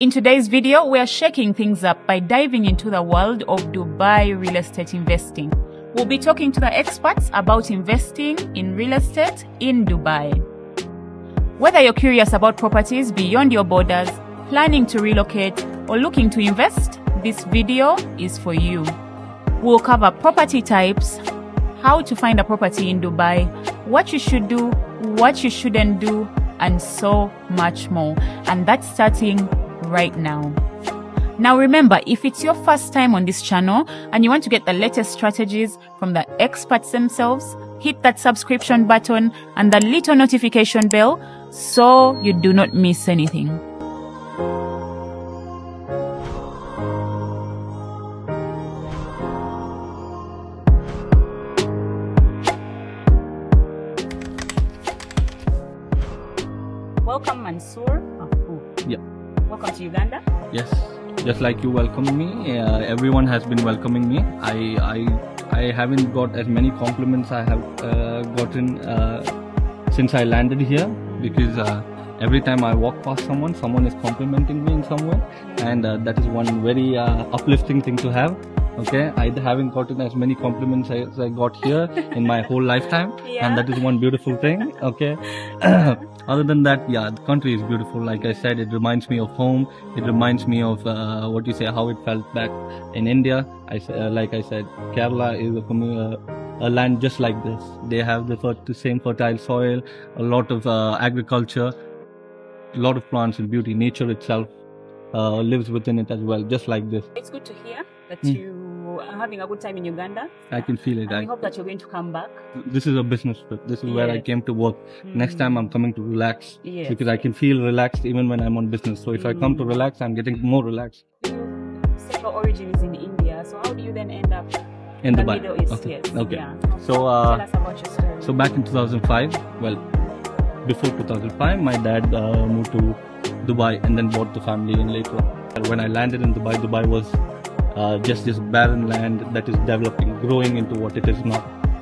In today's video, we are shaking things up by diving into the world of Dubai real estate investing. We'll be talking to the experts about investing in real estate in Dubai. Whether you're curious about properties beyond your borders, planning to relocate, or looking to invest, this video is for you. We'll cover property types, how to find a property in Dubai, what you should do, what you shouldn't do, and so much more. And that's starting right now. Now remember, if it's your first time on this channel and you want to get the latest strategies from the experts themselves, hit that subscription button and the little notification bell so you do not miss anything. Welcome, Mansoor. Yeah. Welcome to Uganda. Yes. Just like you welcomed me, everyone has been welcoming me. I haven't got as many compliments I have gotten since I landed here, because every time I walk past someone is complimenting me in some way, and that is one very uplifting thing to have. Okay, I haven't gotten as many compliments as I got here in my whole lifetime, and that is one beautiful thing. Okay. Other than that, yeah, the country is beautiful. Like I said, it reminds me of home. It reminds me of how it felt back in India. Like I said, Kerala is a land just like this. They have the same fertile soil, a lot of agriculture, a lot of plants and beauty. Nature itself lives within it as well, just like this. It's good to hear that you are having a good time in Uganda. I can feel it. And we hope that you're going to come back. This is a business trip. This is where I came to work. Next time I'm coming to relax, because I can feel relaxed even when I'm on business. So if I come to relax, I'm getting more relaxed. You said your origin is in India. So how do you then end up in the Dubai? Middle East? Okay. Yes. Okay. Yeah. So tell us about your story. So back in 2005, well, before 2005, my dad moved to Dubai and then bought the family in later on. When I landed in Dubai, Dubai was just this barren land that is developing, growing into what it is now.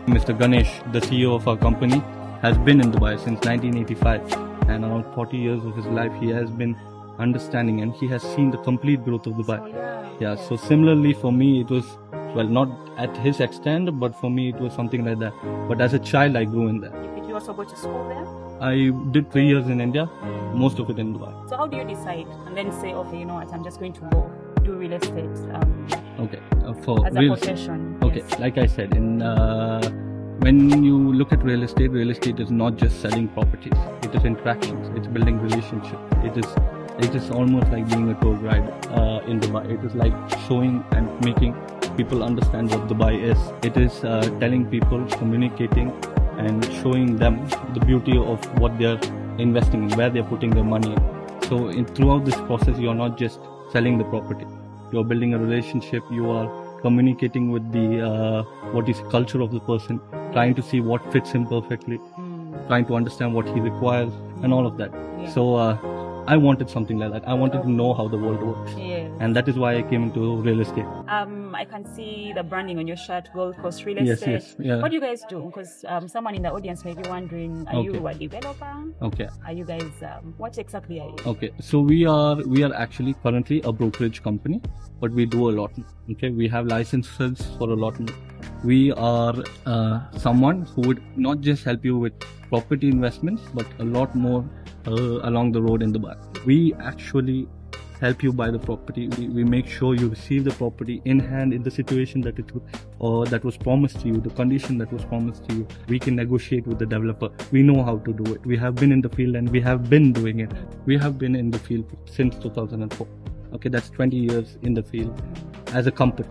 Mr. Ganesh, the CEO of our company, has been in Dubai since 1985, and around 40 years of his life he has been understanding, and he has seen the complete growth of Dubai. Yeah, so similarly for me it was, well, not at his extent, but for me it was something like that. But as a child I grew in there. Did you also go to school there? I did 3 years in India, most of it in Dubai. So how do you decide and then say, okay, you know what, I'm just going to go do real estate okay, for as a profession? Okay, yes. Like I said, when you look at real estate is not just selling properties. It is interactions. It's building relationships. It is almost like being a tour guide in Dubai. It is like showing and making people understand what Dubai is. It is telling people, communicating, and showing them the beauty of what they're investing in, where they're putting their money in. So throughout this process, you're not just selling the property. You're building a relationship. You are communicating with the what is culture of the person, trying to see what fits him perfectly, trying to understand what he requires, and all of that. So I wanted something like that. I wanted to know how the world works, and that is why I came into real estate. I can see the branding on your shirt, Gold Coast Real Estate. Yes, yeah. What do you guys do? Because someone in the audience may be wondering, are you a developer? Okay. Are you guys, what exactly are you? Okay, so we are actually currently a brokerage company, but we do a lot. Okay, we have licenses for a lot more. We are someone who would not just help you with property investments, but a lot more along the road in Dubai. We actually help you buy the property. We make sure you receive the property in hand in the situation that that was promised to you, the condition that was promised to you. We can negotiate with the developer. We know how to do it. We have been in the field and we have been doing it. We have been in the field since 2004. Okay, that's 20 years in the field as a company.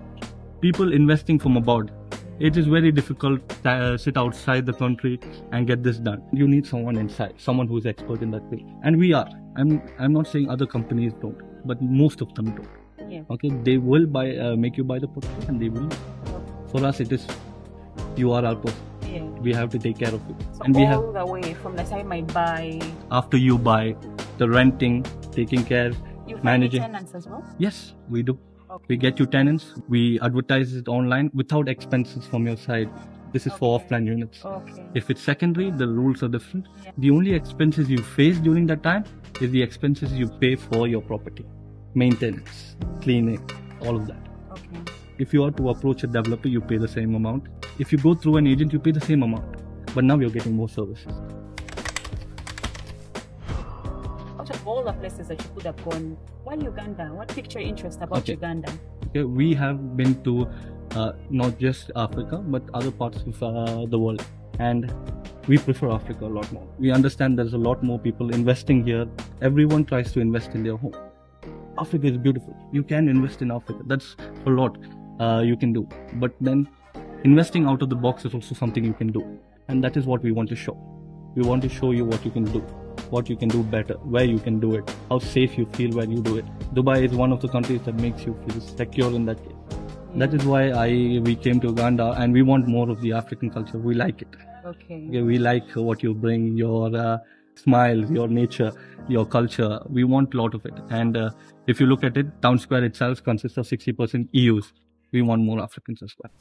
People investing from abroad, it is very difficult to sit outside the country and get this done. You need someone inside, someone who is expert in that field. And we are. I'm not saying other companies don't, but most of them don't. Yeah. Okay, they will make you buy the property, and they will. For us, it is, you are our person. Yeah. We have to take care of you. So and all the way from the time I buy. After you buy, the renting, taking care, you managing. Tenants as well? Yes, we do. Okay. We get you tenants. We advertise it online without expenses from your side. This is for offline units. Okay. If it's secondary, the rules are different. The only expenses you face during that time is the expenses you pay for your property. maintenance, cleaning, all of that. Okay. If you are to approach a developer, you pay the same amount. If you go through an agent, you pay the same amount. But now you're getting more services. Out of all the places that you could have gone, why Uganda? What piqued your interest about Uganda? Okay, we have been to not just Africa, but other parts of the world. And we prefer Africa a lot more. We understand there's a lot more people investing here. Everyone tries to invest in their home. Africa is beautiful. You can invest in Africa. That's a lot you can do. But then investing out of the box is also something you can do. And that is what we want to show. We want to show you what you can do, what you can do better, where you can do it, how safe you feel when you do it. Dubai is one of the countries that makes you feel secure in that case. That is why we came to Uganda, and we want more of the African culture. We like it. Okay. We like what you bring, your smiles, your nature, your culture. We want a lot of it. And if you look at it, Town Square itself consists of 60% EUs. We want more Africans as well.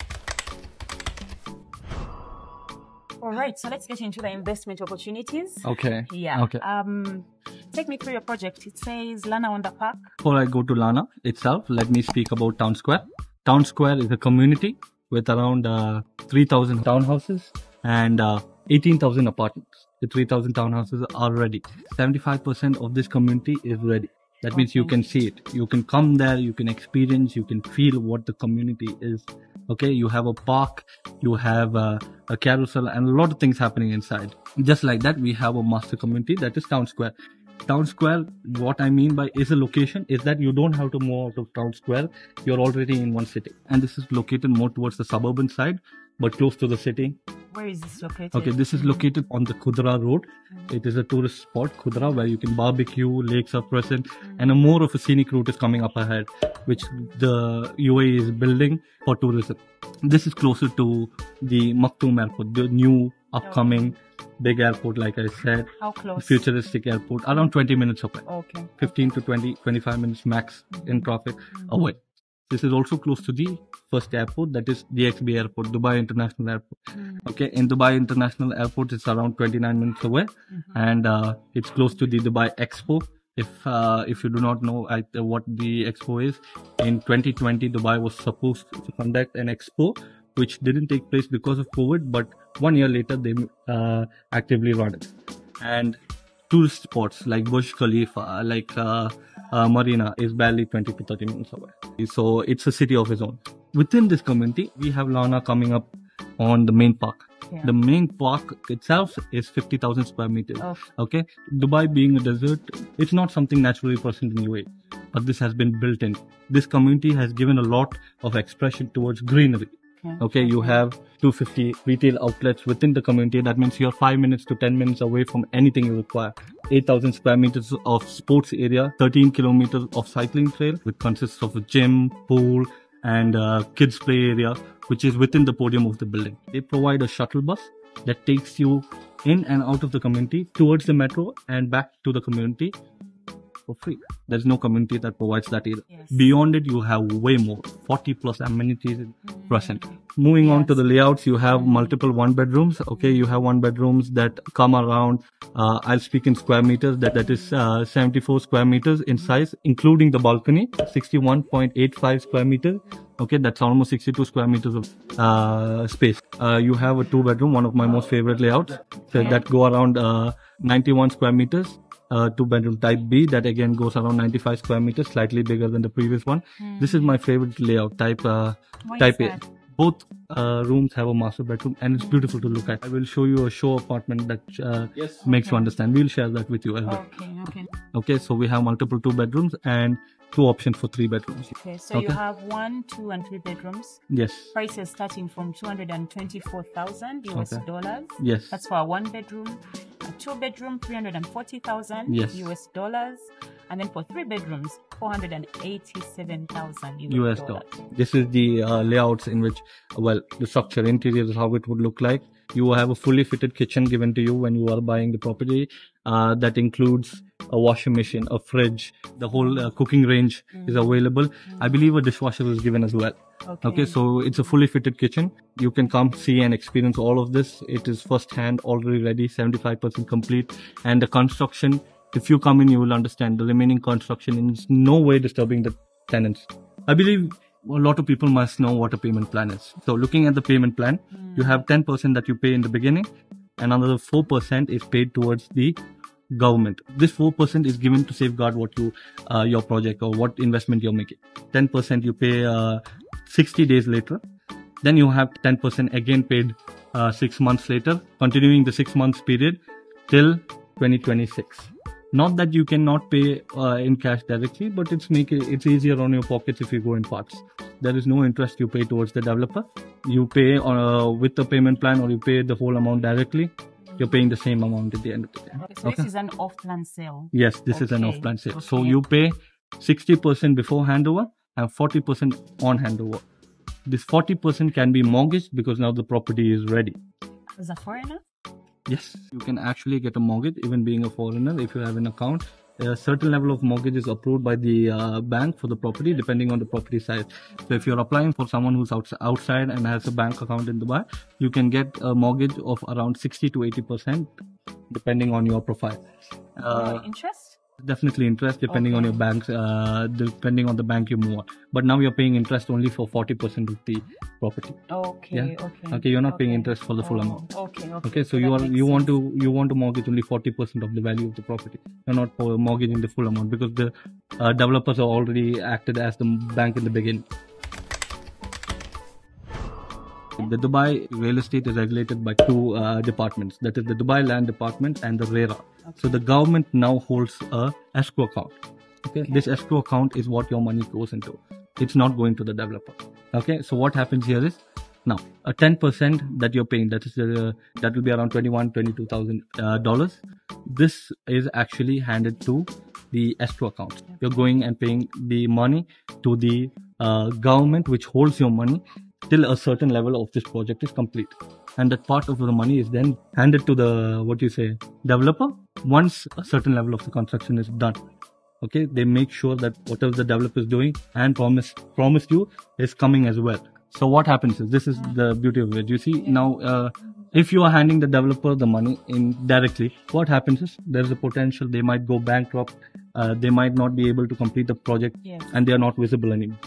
All right, so let's get into the investment opportunities. Okay. Yeah. Okay. Take me through your project. It says Lana on the Park. Before I go to Lana itself, let me speak about Town Square. Town Square is a community with around 3,000 townhouses and 18,000 apartments. The 3,000 townhouses are ready. 75% of this community is ready. That means you can see it. You can come there, you can experience, you can feel what the community is. Okay, you have a park, you have a carousel, and a lot of things happening inside. Just like that, we have a master community that is Town Square. Town Square, what I mean by is a location, is that you don't have to move out of Town Square. You're already in one city. And this is located more towards the suburban side, but close to the city. Where is this located? Okay, this is located on the Khudra Road. It is a tourist spot, Khudra, where you can barbecue, lakes are present, and a more of a scenic route is coming up ahead, which the UAE is building for tourism. This is closer to the Maktoum Airport, the new upcoming big airport, like I said. How close? Futuristic airport, around 20 minutes away. Okay. 15 to 25 minutes max in traffic away. This is also close to the first airport, that is DXB Airport, Dubai International Airport. Okay, in Dubai International Airport, it's around 29 minutes away, and it's close to the Dubai Expo. If you do not know what the Expo is, in 2020, Dubai was supposed to conduct an Expo, which didn't take place because of COVID, but 1 year later, they actively run it. And tourist spots like Burj Khalifa, like Marina is barely 20 to 30 minutes away. So it's a city of its own. Within this community, we have Lana coming up on the main park. Yeah. The main park itself is 50,000 square meters. Oh. Okay, Dubai being a desert, it's not something naturally present in UAE, but this has been built in. This community has given a lot of expression towards greenery. Okay, you have 250 retail outlets within the community. That means you're 5 minutes to 10 minutes away from anything you require. 8,000 square meters of sports area, 13 kilometers of cycling trail, which consists of a gym, pool, and kids play area, which is within the podium of the building. They provide a shuttle bus that takes you in and out of the community towards the metro and back to the community for free. There's no community that provides that either. Yes. Beyond it, you have way more, 40 plus amenities present. Moving on to the layouts, you have multiple one bedrooms. Okay, you have one bedrooms that come around, I'll speak in square meters, that is 74 square meters in size, including the balcony, 61.85 square meters. Okay, that's almost 62 square meters of space. You have a two bedroom, one of my most favorite layouts, that go around 91 square meters. Two bedroom type B that again goes around 95 square meters, slightly bigger than the previous one. This is my favorite layout, type A. Both rooms have a master bedroom and it's beautiful to look at. I will show you a show apartment that makes you understand. We'll share that with you as well. Okay, so we have multiple two bedrooms and two options for three bedrooms. Okay, so you have 1, 2, and 3 bedrooms. Yes. Prices starting from 224,000 US dollars. Yes. That's for a 1 bedroom. A 2 bedroom, 340,000 US dollars. And then for 3 bedrooms, 487,000 US dollars. This is the layouts in which, well, the structure, interior is how it would look like. You have a fully fitted kitchen given to you when you are buying the property. That includes a washing machine, a fridge, the whole cooking range is available. I believe a dishwasher is given as well. Okay, so it's a fully fitted kitchen. You can come see and experience all of this. It is first hand, already ready, 75% complete. And the construction If you come in, you will understand the remaining construction is no way disturbing the tenants. I believe a lot of people must know what a payment plan is. So looking at the payment plan, you have 10% that you pay in the beginning, and another 4% is paid towards the government. This 4% is given to safeguard what your project or what investment you're making. 10% you pay 60 days later. Then you have 10% again paid 6 months later, continuing the 6 months period till 2026. Not that you cannot pay in cash directly, but it's easier on your pockets if you go in parts. There is no interest you pay towards the developer. You pay with the payment plan, or you pay the whole amount directly. You're paying the same amount at the end of the day. Okay, so this is an off-plan sale. Yes, this is an off-plan sale. Okay. So you pay 60% before handover and 40% on handover. This 40% can be mortgaged because now the property is ready. As a foreigner? Yes, you can actually get a mortgage even being a foreigner if you have an account. A certain level of mortgage is approved by the bank for the property depending on the property size. So if you're applying for someone who's outside and has a bank account in Dubai, you can get a mortgage of around 60 to 80% depending on your profile. Interest? Definitely interest depending on your banks, depending on the bank you move on. But now you're paying interest only for 40% of the property. Okay. You're not paying interest for the full amount. Okay. So you want to mortgage only 40% of the value of the property. You're not mortgaging the full amount because the developers are already acted as the bank in the beginning. The Dubai real estate is regulated by two departments, that is the Dubai Land Department and the RERA. So the government now holds a escrow account. Okay, this escrow account is what your money goes into. It's not going to the developer. Okay, so what happens here is now a 10% that you're paying, that will be around $22,000. This is actually handed to the escrow account. You're going and paying the money to the government, which holds your money till a certain level of this project is complete, and that part of the money is then handed to the developer once a certain level of the construction is done. Okay, they make sure that whatever the developer is doing and promised you is coming as well. So what happens is, this is the beauty of it. You see now, if you are handing the developer the money indirectly, what happens is there's a potential they might go bankrupt, they might not be able to complete the project, and they are not visible anymore.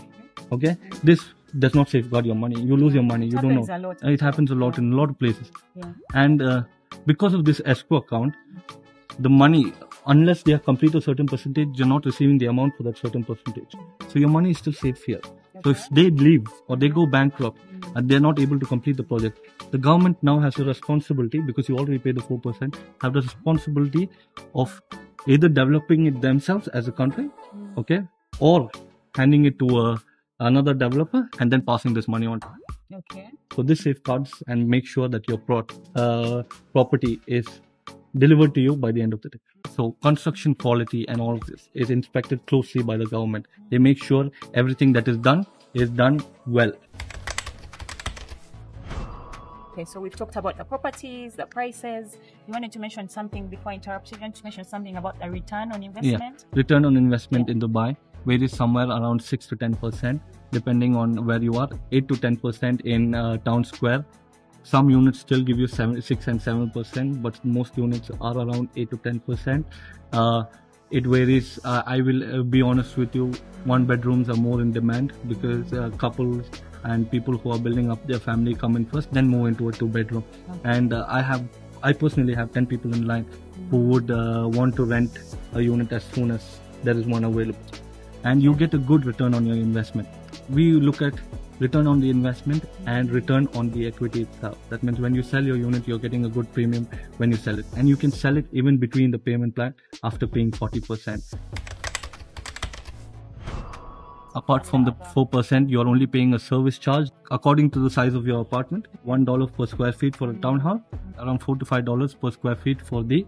Okay, this does not safeguard your money. You lose your money. You don't know. It happens a lot in a lot of places. And because of this escrow account, the money, unless they have completed a certain percentage, you're not receiving the amount for that certain percentage. So your money is still safe here. So if they leave or they go bankrupt and they're not able to complete the project, the government now has a responsibility, because you already paid the 4%, have the responsibility of either developing it themselves as a country, okay, or handing it to another developer and then passing this money on to them. Okay. So this safeguards and make sure that your property is delivered to you by the end of the day. So construction quality and all of this is inspected closely by the government. They make sure everything that is done well. Okay, so we've talked about the properties, the prices. You wanted to mention something before I interrupt you. You wanted to mention something about the return on investment? Yeah, return on investment in Dubai varies somewhere around 6 to 10%, depending on where you are. 8 to 10% in town square. Some units still give you 6 and 7%, but most units are around 8 to 10%. It varies. I will be honest with you, 1-bedrooms are more in demand because couples and people who are building up their family come in first, then move into a 2-bedroom. Okay. And I personally have 10 people in line who would want to rent a unit as soon as there is one available. And you get a good return on your investment. We look at return on the investment and return on the equity itself. That means when you sell your unit, you're getting a good premium when you sell it. And you can sell it even between the payment plan after paying 40%. Apart from the 4%, you're only paying a service charge according to the size of your apartment. $1 per square feet for a townhouse, around $4 to $5 per square feet for the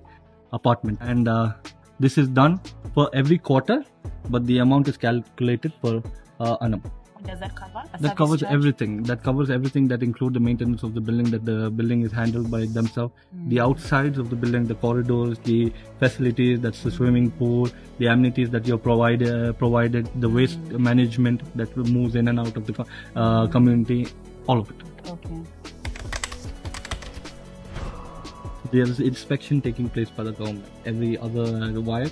apartment. And this is done for every quarter, but the amount is calculated per annum. What does that cover? That covers everything. That covers everything that includes the maintenance of the building, that the building is handled by themselves. The outsides of the building, the corridors, the facilities, that's the swimming pool, the amenities that you're provided, the waste management that moves in and out of the community, all of it. Okay. There's inspection taking place by the government. Every other wire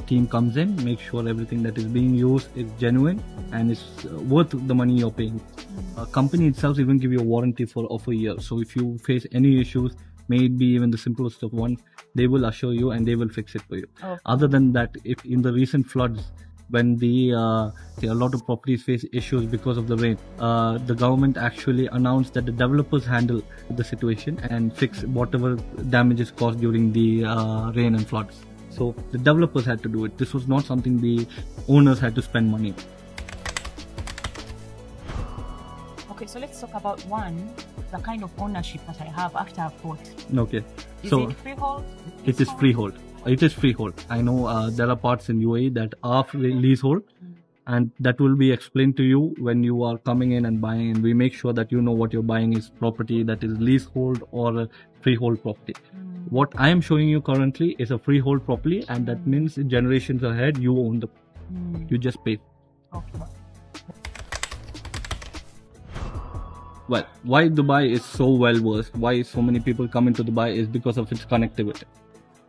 team comes in, makes sure everything that is being used is genuine and is worth the money you're paying. A company itself even give you a warranty of a year. So if you face any issues, may it be even the simplest of one, they will assure you and they will fix it for you. Okay. Other than that, if in the recent floods, when a lot of properties face issues because of the rain, the government actually announced that the developers handle the situation and fix whatever damages caused during the rain and floods. So the developers had to do it. This was not something the owners had to spend money on. Okay, so let's talk about the kind of ownership that I have after I've bought. Okay. Is it freehold? It is freehold. It is freehold. I know there are parts in UAE that are leasehold, and that will be explained to you when you are coming in and buying. And we make sure that you know what you're buying is property that is leasehold or a freehold property. What I am showing you currently is a freehold property, and that means generations ahead you own the. You just pay. Okay. Well, why Dubai is so well versed, why so many people come into Dubai is because of its connectivity.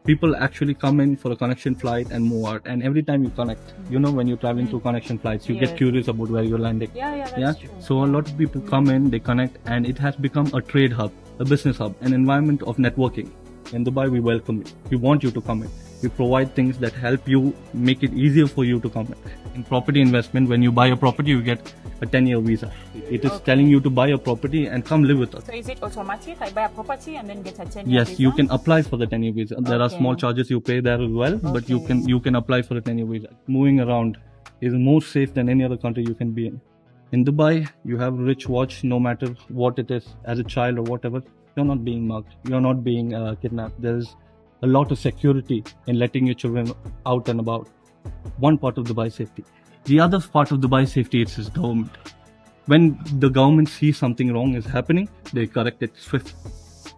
People actually come in for a connection flight and move out, and every time you connect, when you're traveling to connection flights, you get curious about where you're landing. That's true. So a lot of people come in, they connect, and it has become a trade hub, a business hub, an environment of networking. In Dubai, we welcome you. We want you to come in. We provide things that help you, make it easier for you to come in. In property investment, when you buy a property, you get a 10-year visa. It is telling you to buy a property and come live with us. So is it automatic? I buy a property and then get a 10-year visa? Yes, you can apply for the 10-year visa. There are small charges you pay there as well, but you can apply for a 10-year visa. Moving around is more safe than any other country you can be in. In Dubai, you have a rich watch, no matter what it is, as a child or whatever. You're not being mugged. You're not being kidnapped. There's a lot of security in letting your children out and about. One part of Dubai safety. The other part of Dubai safety is its government. When the government sees something wrong is happening, they correct it swift.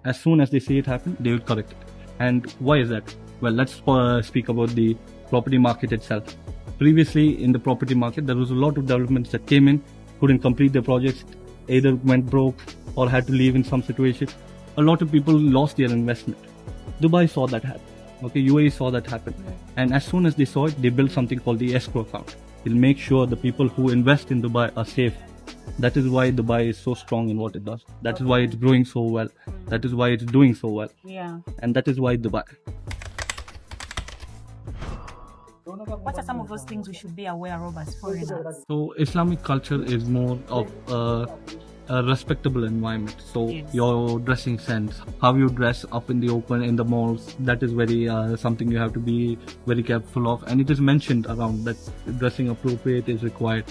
As soon as they see it happen, they will correct it. And why is that? Well, let's speak about the property market itself. Previously, in the property market, there was a lot of developments that came in, couldn't complete their projects, either went broke or had to leave in some situation. A lot of people lost their investment. Dubai saw that happen. UAE saw that happen. And as soon as they saw it, they built something called the escrow account. It'll make sure the people who invest in Dubai are safe. That is why Dubai is so strong in what it does. That is why it's growing so well. That is why it's doing so well. Yeah. And that is why Dubai. What are some of those things we should be aware of as foreigners? So Islamic culture is more of a respectable environment. So your dressing sense, how you dress up in the open, in the malls, that is very something you have to be very careful of. And it is mentioned around that dressing appropriate is required.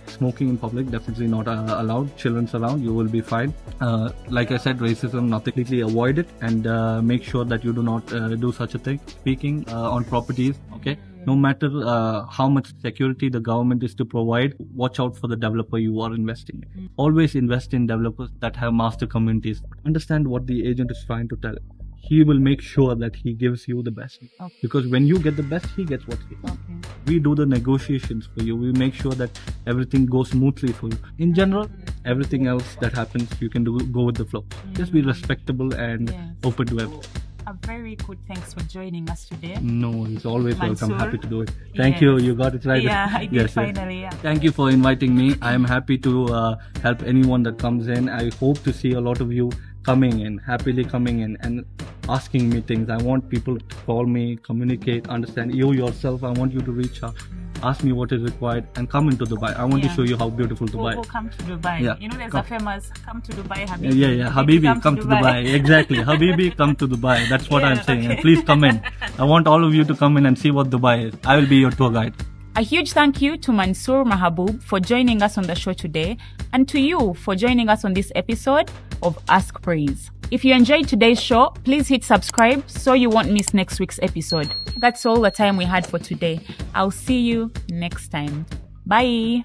Smoking in public, definitely not allowed. Children's around, you will be fined. Like I said, racism, nothing. Completely avoid it and make sure that you do not do such a thing. Speaking on properties, no matter how much security the government is to provide, watch out for the developer you are investing in. Always invest in developers that have master communities. Understand what the agent is trying to tell. He will make sure that he gives you the best. Because when you get the best, he gets what he wants. We do the negotiations for you. We make sure that everything goes smoothly for you. In general, everything else that happens, you can go with the flow. Just be respectable and open to everything. A very good thanks for joining us today. No, it's always welcome. Happy to do it. Thank you. You got it right. Yeah, I did finally. Yeah. Thank you for inviting me. I am happy to help anyone that comes in. I hope to see a lot of you coming in, happily coming in and asking me things. I want people to call me, communicate, understand. You yourself, I want you to reach out, ask me what is required and come into Dubai. I want to show you how beautiful Dubai is. We'll come to Dubai. Yeah. There's a famous come to Dubai, Habibi. Yeah. Habibi, come to Dubai. Exactly. Habibi, come to Dubai. That's what I'm saying. And please come in. I want all of you to come in and see what Dubai is. I will be your tour guide. A huge thank you to Mansoor Mahaboub for joining us on the show today, and to you for joining us on this episode of Ask Praise. If you enjoyed today's show, please hit subscribe so you won't miss next week's episode. That's all the time we had for today. I'll see you next time. Bye.